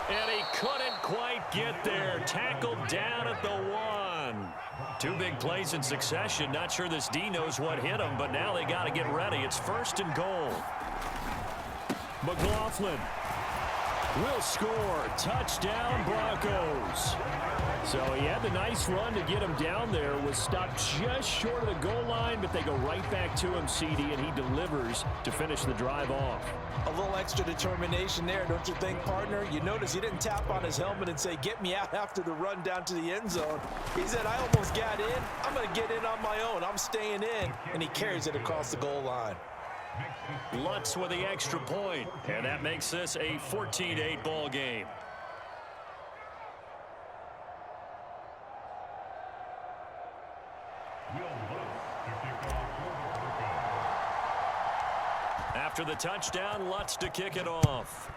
And he couldn't quite get there. Tackled down at the 1. Two big plays in succession. Not sure this D knows what hit him, but now they got to get ready. It's 1st and goal. McLaughlin will score. Touchdown, Broncos. So he had the nice run to get him down there. Was stopped just short of the goal line, but they go right back to him, CD, and he delivers to finish the drive off. A little extra determination there, don't you think, partner? You notice he didn't tap on his helmet and say, get me out after the run down to the end zone. He said, I almost got in. I'm going to get in on my own. I'm staying in. And he carries it across the goal line. Lutz with the extra point, and that makes this a 14-8 ball game. After the touchdown, Lutz to kick it off.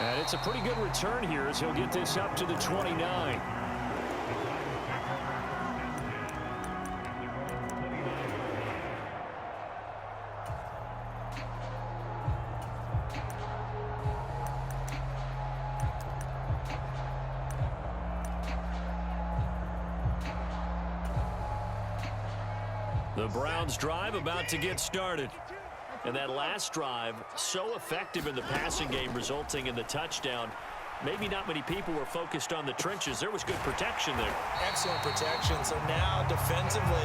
And it's a pretty good return here as he'll get this up to the 29. The Browns drive about to get started. And that last drive, so effective in the passing game, resulting in the touchdown. Maybe not many people were focused on the trenches. There was good protection there. Excellent protection. So now defensively,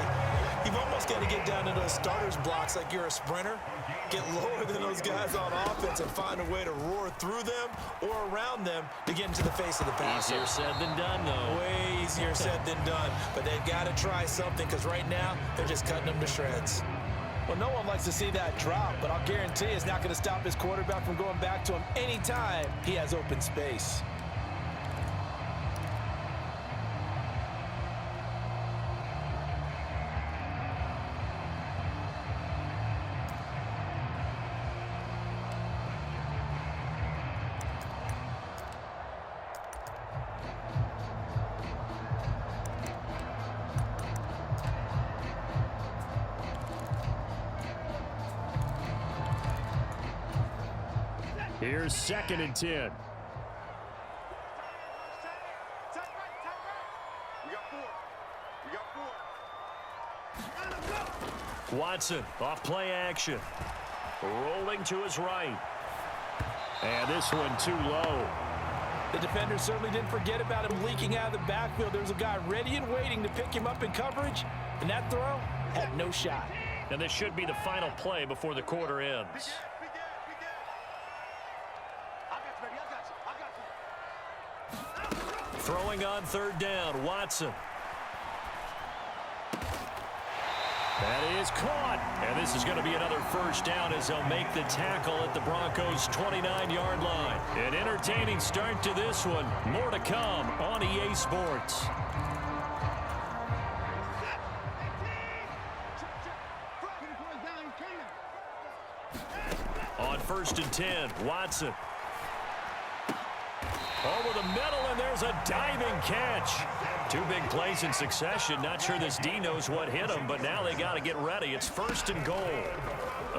you've almost got to get down to those starters blocks like you're a sprinter. Get lower than those guys on offense and find a way to roar through them or around them to get into the face of the passer. Easier said than done, though. Way easier said than done. But they've got to try something because right now they're just cutting them to shreds. Well, no one likes to see that drop, but I'll guarantee it's not going to stop his quarterback from going back to him anytime he has open space. Here's 2nd and 10. Watson off play action. Rolling to his right. And this one too low. The defender certainly didn't forget about him leaking out of the backfield. There's a guy ready and waiting to pick him up in coverage. And that throw had no shot. And this should be the final play before the quarter ends. Throwing on 3rd down, Watson. That is caught. And this is going to be another 1st down as they'll make the tackle at the Broncos' 29-yard line. An entertaining start to this one. More to come on EA Sports. On 1st and 10, Watson. Over the middle, and there's a diving catch. Two big plays in succession. Not sure this D knows what hit him, but now they got to get ready. It's 1st and goal.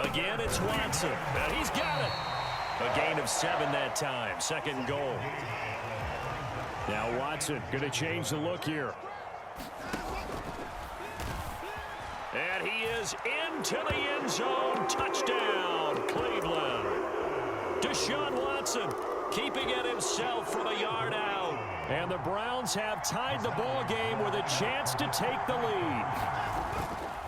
Again, it's Watson. And he's got it. A gain of 7 that time. 2nd and goal. Now Watson going to change the look here. And he is into the end zone. Touchdown, Cleveland. Deshaun Watson keeping it himself from a yard out. And the Browns have tied the ball game with a chance to take the lead.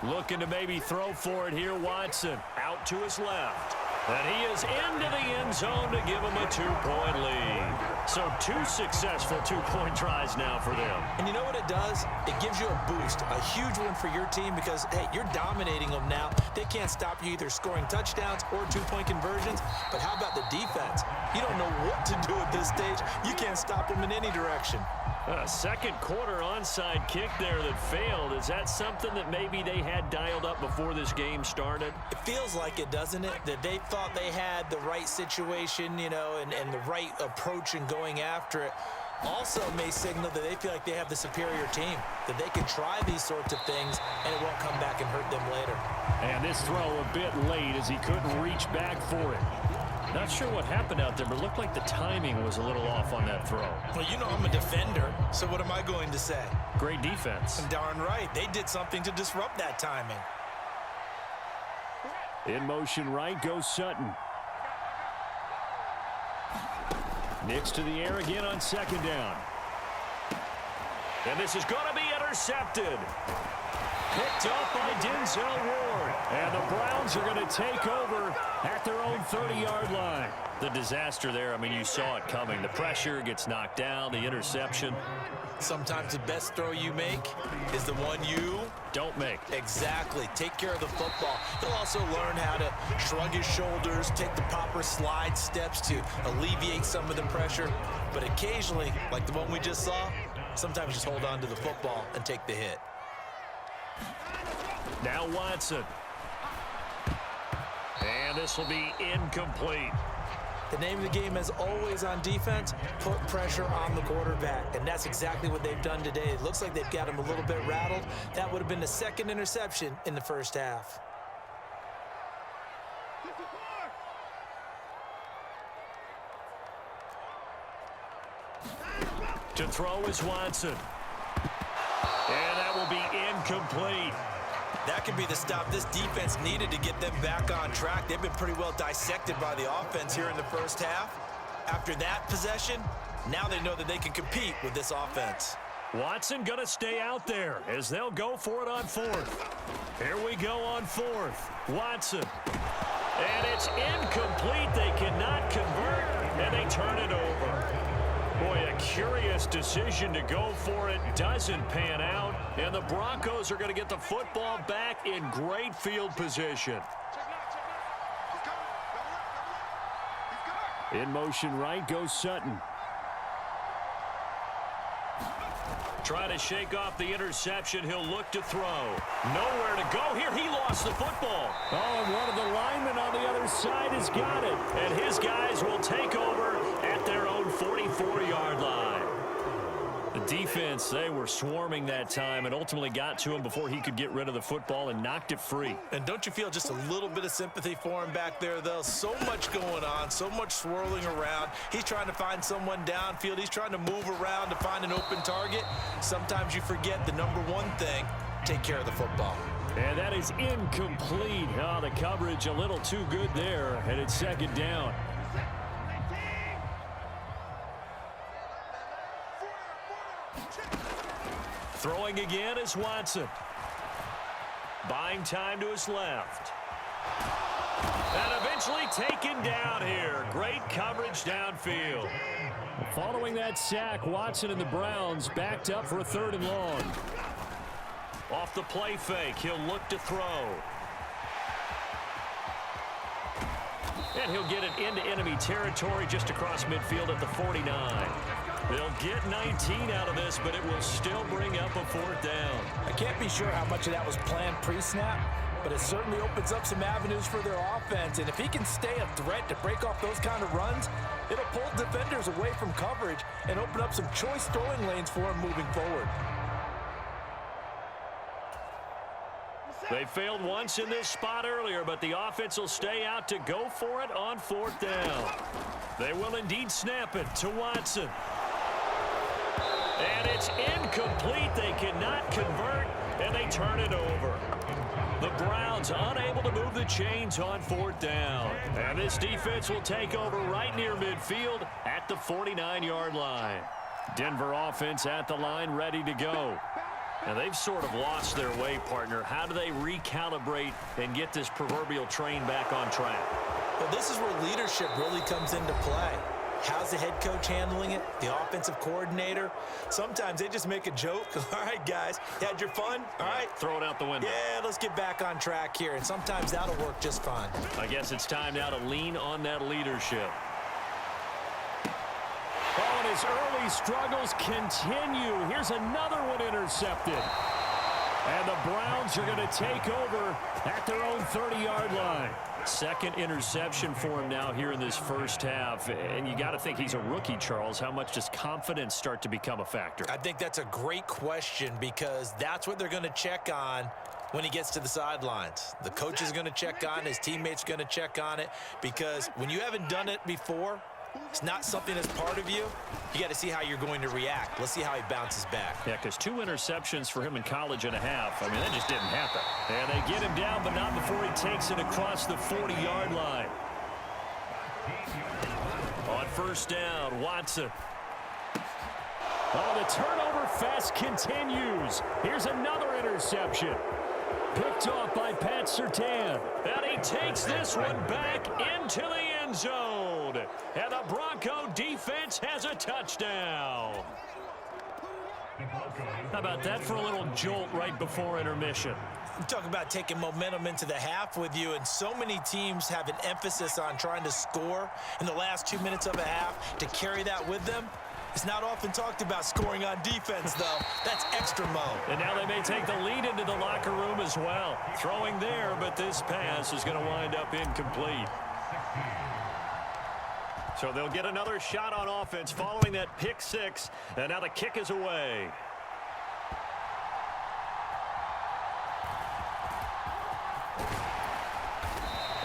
Looking to maybe throw for it here, Watson. Out to his left. And he is into the end zone to give him a 2-point lead. So 2 successful 2-point tries now for them. And you know what it does? It gives you a boost, a huge one for your team because, hey, you're dominating them now. They can't stop you either scoring touchdowns or 2-point conversions. But how about the defense? You don't know what to do at this stage. You can't stop them in any direction. A 2nd quarter onside kick there that failed. Is that something that maybe they had dialed up before this game started? It feels like it, doesn't it? That they thought they had the right situation, you know, and the right approach in going after it. Also may signal that they feel like they have the superior team, that they can try these sorts of things and it won't come back and hurt them later. And this throw a bit late as he couldn't reach back for it. Not sure what happened out there, but it looked like the timing was a little off on that throw. Well, you know I'm a defender, so what am I going to say? Great defense. Darn right. They did something to disrupt that timing. In motion right goes Sutton. Nicks to the air again on second down. And this is going to be intercepted. Picked up by Denzel Ward. And the Browns are going to take over at their own 30-yard line. The disaster there, I mean, you saw it coming. The pressure gets knocked down, the interception. Sometimes the best throw you make is the one you don't make. Exactly. Take care of the football. He'll also learn how to shrug his shoulders, take the proper slide steps to alleviate some of the pressure. But occasionally, like the one we just saw, sometimes just hold on to the football and take the hit. Now Watson. And this will be incomplete. The name of the game, as always on defense, put pressure on the quarterback. And that's exactly what they've done today. It looks like they've got him a little bit rattled. That would have been the second interception in the first half. To throw is Watson. And that will be incomplete. That could be the stop this defense needed to get them back on track. They've been pretty well dissected by the offense here in the first half. After that possession, now they know that they can compete with this offense. Watson going to stay out there as they'll go for it on fourth. Here we go on fourth. Watson. And it's incomplete. They cannot convert, and they turn it over. Boy, a curious decision to go for it. Doesn't pan out. And the Broncos are going to get the football back in great field position. In motion right goes Sutton. Trying to shake off the interception. He'll look to throw. Nowhere to go here. He lost the football. Oh, and one of the linemen on the other side has got it. And his guys will take over at their own 44-yard line. The defense, they were swarming that time and ultimately got to him before he could get rid of the football and knocked it free. And don't you feel just a little bit of sympathy for him back there, though? So much going on, so much swirling around. He's trying to find someone downfield. He's trying to move around to find an open target. Sometimes you forget the number one thing, take care of the football. And that is incomplete. Oh, the coverage a little too good there, and it's second down. Throwing again is Watson. Buying time to his left. And eventually taken down here. Great coverage downfield. Following that sack, Watson and the Browns backed up for a 3rd and long. Off the play fake, he'll look to throw. And he'll get it into enemy territory just across midfield at the 49. They'll get 19 out of this, but it will still bring up a 4th down. I can't be sure how much of that was planned pre-snap, but it certainly opens up some avenues for their offense. And if he can stay a threat to break off those kind of runs, it'll pull defenders away from coverage and open up some choice throwing lanes for him moving forward. They failed once in this spot earlier, but the offense will stay out to go for it on 4th down. They will indeed snap it to Watson. And it's incomplete. They cannot convert, and they turn it over. The Browns unable to move the chains on 4th down. And this defense will take over right near midfield at the 49-yard line. Denver offense at the line, ready to go. Now, they've sort of lost their way, partner. How do they recalibrate and get this proverbial train back on track? Well, this is where leadership really comes into play. How's the head coach handling it? The offensive coordinator? Sometimes they just make a joke. All right, guys, you had your fun? All right. Throw it out the window. Yeah, let's get back on track here. And sometimes that'll work just fine. I guess it's time now to lean on that leadership. Oh, and his early struggles continue. Here's another one intercepted. And the Browns are going to take over at their own 30-yard line. Second interception for him now here in this first half. And you got to think he's a rookie, Charles. How much does confidence start to become a factor? I think that's a great question because that's what they're going to check on when he gets to the sidelines. The coach is going to check on it. His teammates are going to check on it, because when you haven't done it before, it's not something that's part of you. You got to see how you're going to react. Let's see how he bounces back. Yeah, because 2 interceptions for him in college and a half. I mean, that just didn't happen. And they get him down, but not before he takes it across the 40-yard line. On first down, Watson. Oh, the turnover fest continues. Here's another interception. Picked off by Pat Surtain. And he takes this one back into the end zone. And the Bronco defense has a touchdown. How about that for a little jolt right before intermission? You talk about taking momentum into the half with you, and so many teams have an emphasis on trying to score in the last 2 minutes of a half to carry that with them. It's not often talked about scoring on defense, though. That's extra mode. And now they may take the lead into the locker room as well. Throwing there, but this pass is going to wind up incomplete. So they'll get another shot on offense following that pick six. And now the kick is away.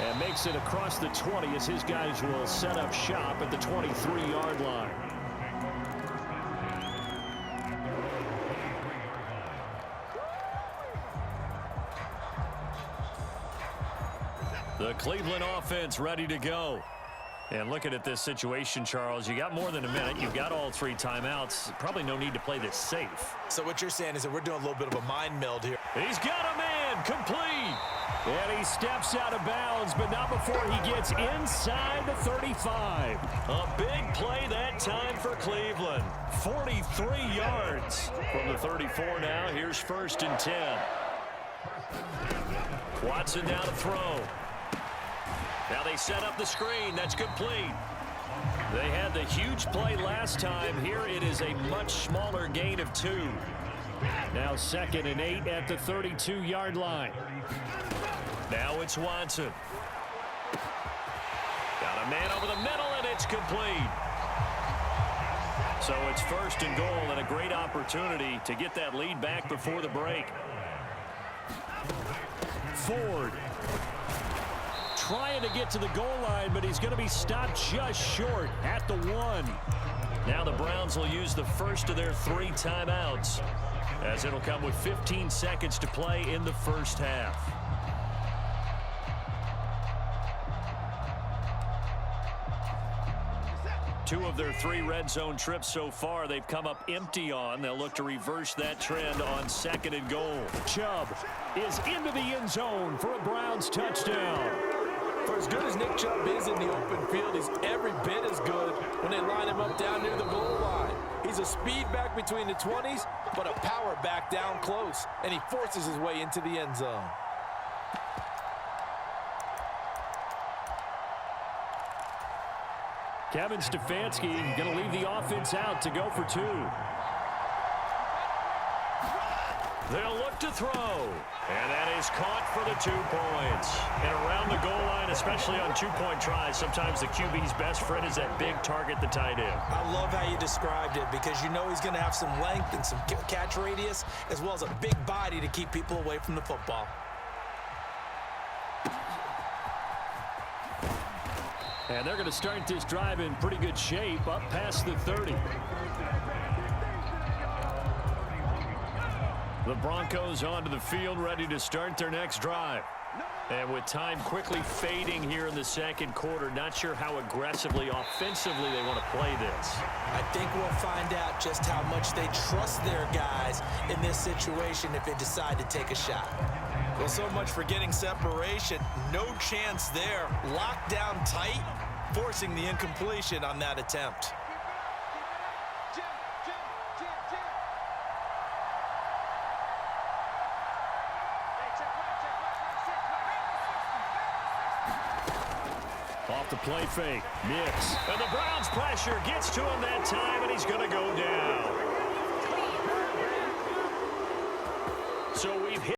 And makes it across the 20 as his guys will set up shop at the 23-yard line. The Cleveland offense ready to go. And looking at this situation, Charles, you got more than a minute. You've got all 3 timeouts. Probably no need to play this safe. So what you're saying is that we're doing a little bit of a mind meld here. He's got a man, complete. And he steps out of bounds, but not before he gets inside the 35. A big play that time for Cleveland. 43 yards from the 34 now. Here's 1st and 10. Watson now to throw. Now they set up the screen. That's complete. They had the huge play last time. Here it is a much smaller gain of 2. Now 2nd and 8 at the 32-yard line. Now it's Watson. Got a man over the middle, and it's complete. So it's 1st and goal, and a great opportunity to get that lead back before the break. Ford trying to get to the goal line, but he's going to be stopped just short at the 1. Now the Browns will use the first of their 3 timeouts, as it'll come with 15 seconds to play in the first half. Two of their 3 red zone trips so far, they've come up empty on. They'll look to reverse that trend on 2nd and goal. Chubb is into the end zone for a Browns touchdown. For as good as Nick Chubb is in the open field, he's every bit as good when they line him up down near the goal line. He's a speed back between the 20s, but a power back down close, and he forces his way into the end zone. Kevin Stefanski going to leave the offense out to go for 2. They'll look to throw. And that is caught for the 2 points. And around the goal line, especially on 2-point tries, sometimes the QB's best friend is that big target, the tight end. I love how you described it, because you know he's going to have some length and some catch radius, as well as a big body to keep people away from the football. And they're going to start this drive in pretty good shape, up past the 30. The Broncos onto the field, ready to start their next drive. And with time quickly fading here in the 2nd quarter, not sure how aggressively, offensively they want to play this. I think we'll find out just how much they trust their guys in this situation if they decide to take a shot. Well, so much for getting separation. No chance there. Locked down tight, forcing the incompletion on that attempt. Off the play fake, Nix. And the Browns pressure gets to him that time, and he's going to go down. So we've hit